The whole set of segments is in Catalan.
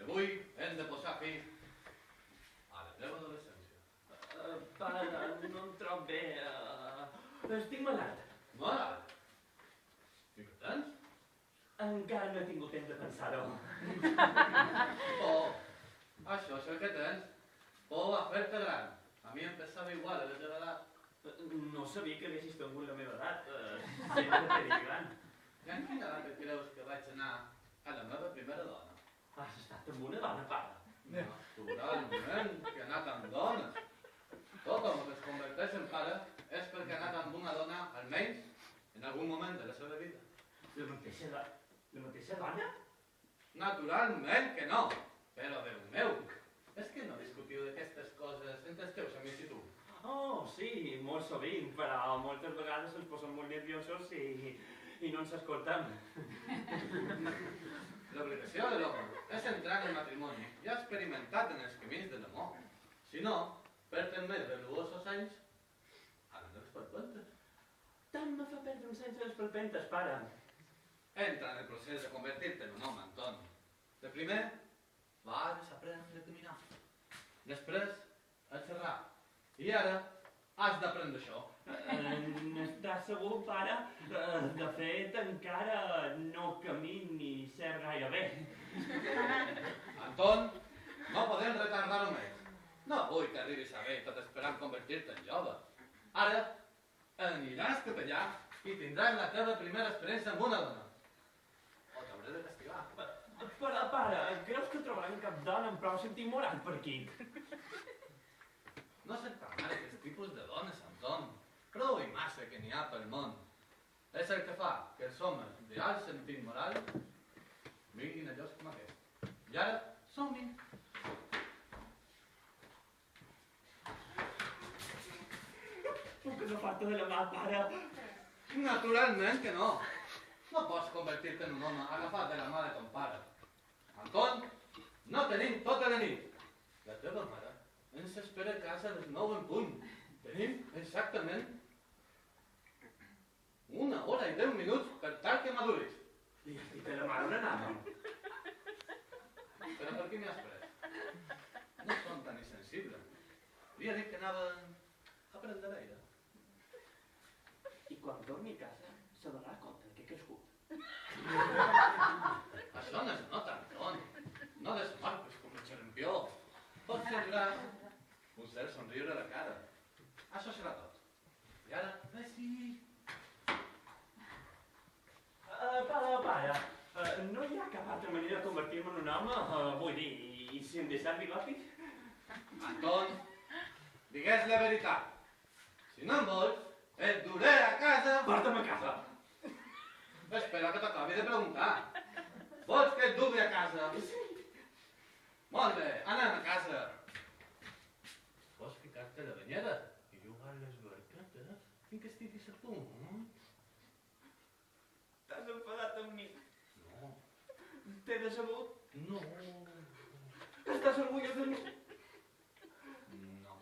Avui hem de posar fi a la teva adolescència. Pare, no em trob bé. Estic malalt. Malalt? I què tens? Encara no he tingut temps de pensar-ho. Por. Això és el que tens. Por a fer-te gran. A mi em pensava igual a la teva edat. No sabia que haguessis tingut la meva edat. Sempre t'he dit gran. I en quina edat et creus que vaig anar a la meva primera dona? Has estat amb una dona, pare. Naturalment, que he anat amb dones. Tot home que es converteix en pare és perquè ha anat amb una dona, almenys, en algun moment de la seva vida. La mateixa dona? Naturalment que no. Però, Déu meu, és que no discutiu d'aquestes coses entre els teus amics i tu. Oh, sí, molt sovint, però moltes vegades ens posem molt nerviosos i no ens escoltem. L'obligació de l'home és entrar en el matrimoni i ha experimentat en els camins de l'amor. Si no, perden més valuosos anys a les meves palpentes. Tant me fa perdre uns anys a les palpentes, pare. Entra en el procés de convertir-te en un home, Anton. De primer, vas aprendre a caminar. Després, a xerrar. I ara, has d'aprendre això. N'estàs segur, pare? De fet, encara no camino ni sé gaire bé. Anton, no podem retardar-ho més. No vull que arribis a bé tot esperant convertir-te en jove. Ara, aniràs cap allà i tindràs la teva primera experiència amb una dona. O t'hauré de castigar. Però, pare, creus que trobarem cap dona amb prou sentit moral per aquí? No cerca mai aquests tipus de dones, Anton. Prou i massa que n'hi ha pel món. És el que fa que els homes d'alt sentit moral vinguin a llocs com aquest. I ara, som-hi. Puc agafar-te de la mà, pare? Naturalment que no. No pots convertir-te en un home agafat de la mà de ton pare. Anton, no tenim tota la nit. La teva mare ens espera a casa a les 9 en punt. Tenim exactament 1 hora i 10 minuts per tal que maduris. I de la mare on anàvem? Però per què m'hi has pres? No som tan insensibles. Havia dit que anava a prendre l'aire. I quan torni a casa s'adonarà compte que he crescut. Això no es nota, Anton. No desmarques com el xarampió. Pots tindrà un cert somriure a la cara. Això serà tot. I ara, sí. Pare, no hi ha cap altra manera de convertir-me en un home? Vull dir, i si em deixar el bigoti? Anton, digues la veritat. Si no en vols, et duré a casa. Porta'm a casa. Espera que t'acabi de preguntar. Vols que et dugui a casa? Sí. Molt bé, anem a casa. Pots ficar-te a la banyera i jugar a les barquetes fins que estiguis a punt. T'has enfadat amb mi. No. T'he decebut. No. Estàs orgullós de mi. No.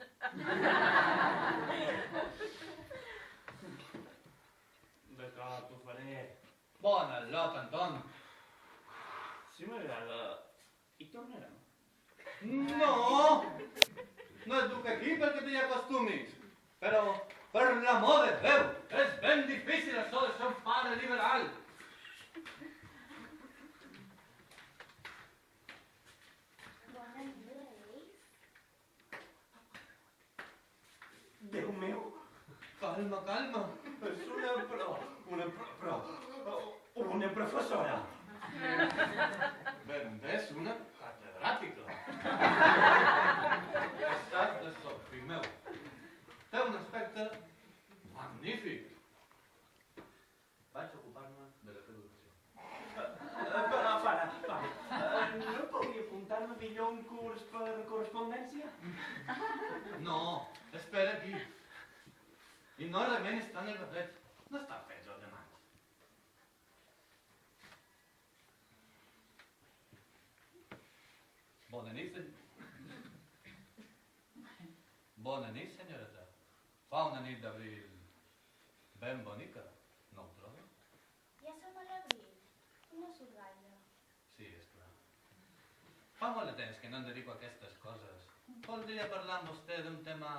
D'acord, ho faré. Bona lot, Anton. Si m'agrada, hi tornarem. No! No et duc aquí perquè t'hi acostumis. Però, per l'amor de Déu, és ben difícil això de ser un pare liberal. Bona nit, Reis. Déu meu, Calma, calma. és una professora. Ben bé, és una catedràtica. Estàs de sort, fill meu. Té un aspecte magnífic. Vaig ocupar-me de la teva educació. Pare, no podria apuntar-me millor a un curs per correspondència? No, espera aquí. I no remenis tant el barret. No estan fets els demans. Bona nit, Bona nit, senyoreta. Fa una nit d'abril ben bonica, no ho troba? Ja són surt gaire. Sí, és clar. Fa molt de temps que no em dedico a aquestes coses. Voldria parlar amb vostè d'un tema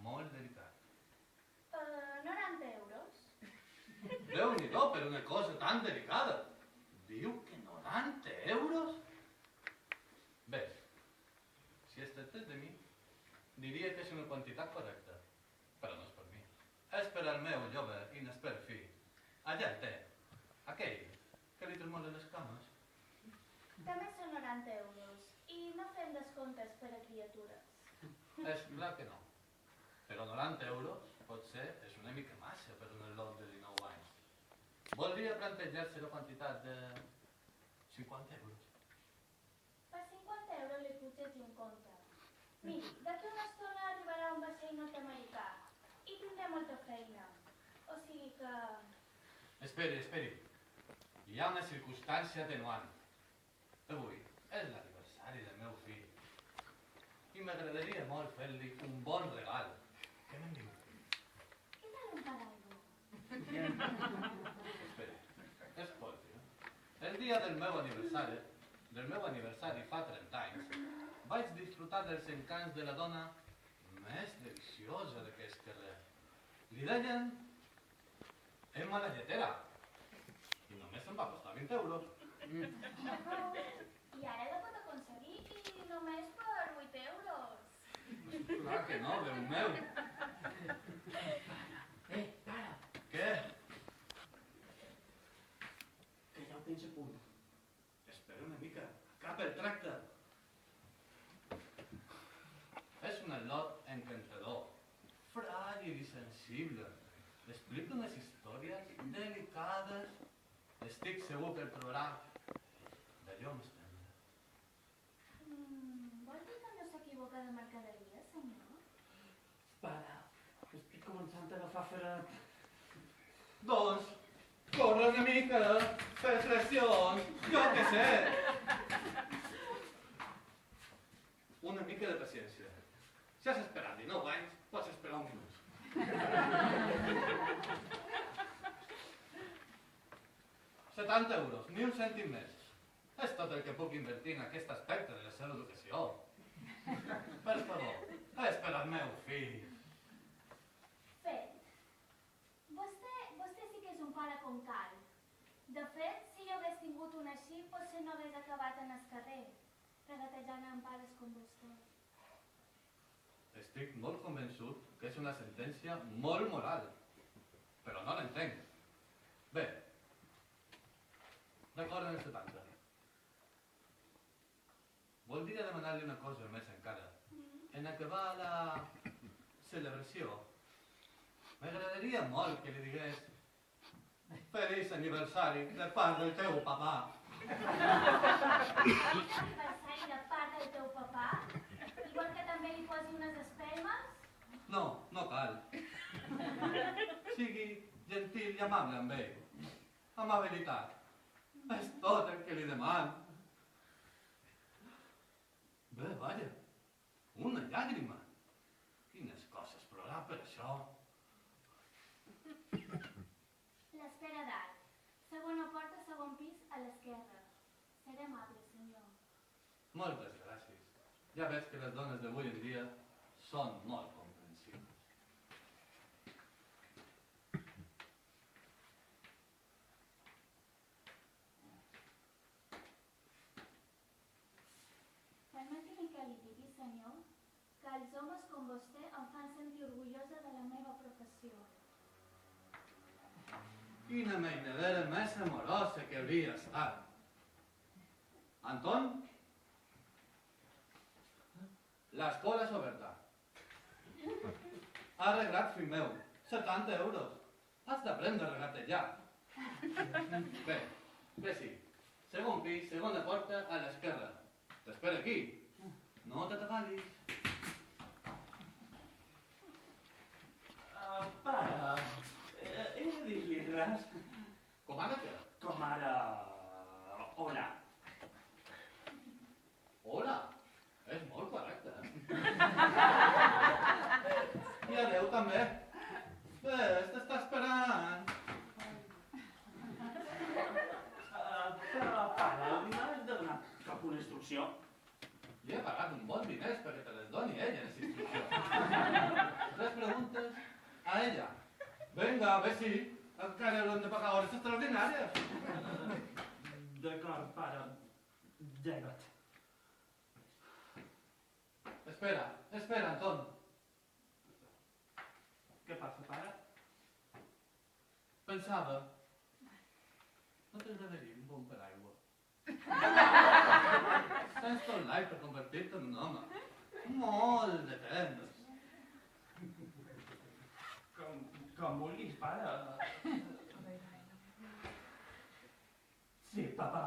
molt delicat. 90 euros. Déu-n'hi-do, per una cosa tan delicada. Diu que 90 euros? Bé, si es tractés de mi, diria que és una quantitat correcta. Però no és per mi. És per al meu jove i inexpert fill. Allà el té. Aquell que li tremolen les cames. També són 90 euros. I no fem descomptes per a criatures. És clar que no. Però 90 euros potser és una mica massa per un lot de 19 anys. Voldria plantejar-se la quantitat de 50 euros. Per 50 euros li puig un compte. Miri, d'aquí una estona arribarà un vaixell nord-americà i tindré molta feina. O sigui que... Esperi. Hi ha una circumstància atenuant. Avui és l'aniversari del meu fill. I m'agradaria molt fer-li un bon regal. Què me'n diu? Què tal un paraigua? Esperi, escolti. El dia del meu aniversari fa 30 anys, vaig disfrutar dels encants de la dona més deliciosa d'aquest carrer. Li deien Emma la lletera. I només em va costar 20 euros. I ara la pot aconseguir i només per 8 euros. Clar que no, Déu meu. Para, Què? que ja ho tens a punt. Espera una mica. Cap el tracte. És un al·lot encantador, fràgil i sensible. Explica unes històries delicades. Estic segur que el trobarà d'allò més tendre. Vol dir que no s'equivoca de mercaderia, senyor? Para, que estic començant a agafar fred. Doncs, corre una mica, fer pressions, jo què sé. Una mica de paciència. Si has esperat 19 anys, pots esperar un minut. 70 euros, ni un cèntim més. És tot el que puc invertir en aquest aspecte de la seva educació. Per favor, és per al meu fill. Fet. Vostè sí que és un pare com cal. De fet, si jo hagués tingut un així, potser no hagués acabat en el carrer, regatejant amb pares com vostè. Estic molt convençut que és una sentència molt moral, però no l'entenc. Bé, d'acord en el 70. Voldria demanar-li una cosa més encara. En acabar la celebració, m'agradaria molt que li digués feliç aniversari de part del teu papà. Aniversari de part del teu papà? Igual que també li posi unes espelmes? No, no cal. Sigui gentil i amable amb ell. Amabilitat. És tot el que li demano. Bé, vaja, una llàgrima. Quines coses plorar per això. L'espera dalt. Segona porta, segon pis, a l'esquerra. Seré amable, senyor. Moltes gràcies. Ja veig que les dones d'avui en dia són molt comprensibles. Permeti'm que li digui, senyor, que els homes com vostè em fan sentir orgullosa de la meva professió. Quina mainadera més amorosa que havia estat. Anton? L'escola és oberta. Ha arreglat, fill meu. 70 euros. Has d'aprendre a regatejar. Bé, sí. Segon pis, segona porta, a l'esquerra. T'espera aquí. No te t'agalis. Pare, he de dir-li res. Com ara què? Com ara... Hola. Hola. És molt correcte. I adeu també. Ves, t'està esperant. instrucció. Jo he pagat un bon diners perquè te les doni ella, les instruccions. 3 preguntes a ella. Venga, a ver si encara haurem de pagar hores extraordinàries. D'acord, pare. Llega't. Espera, Anton. Què passa, pare? Pensava, no t'agradaria un bon paraigua? Tens tot l'any per convertir-te en un home. Molt de temps. Com vulguis, pare. Sí, papa.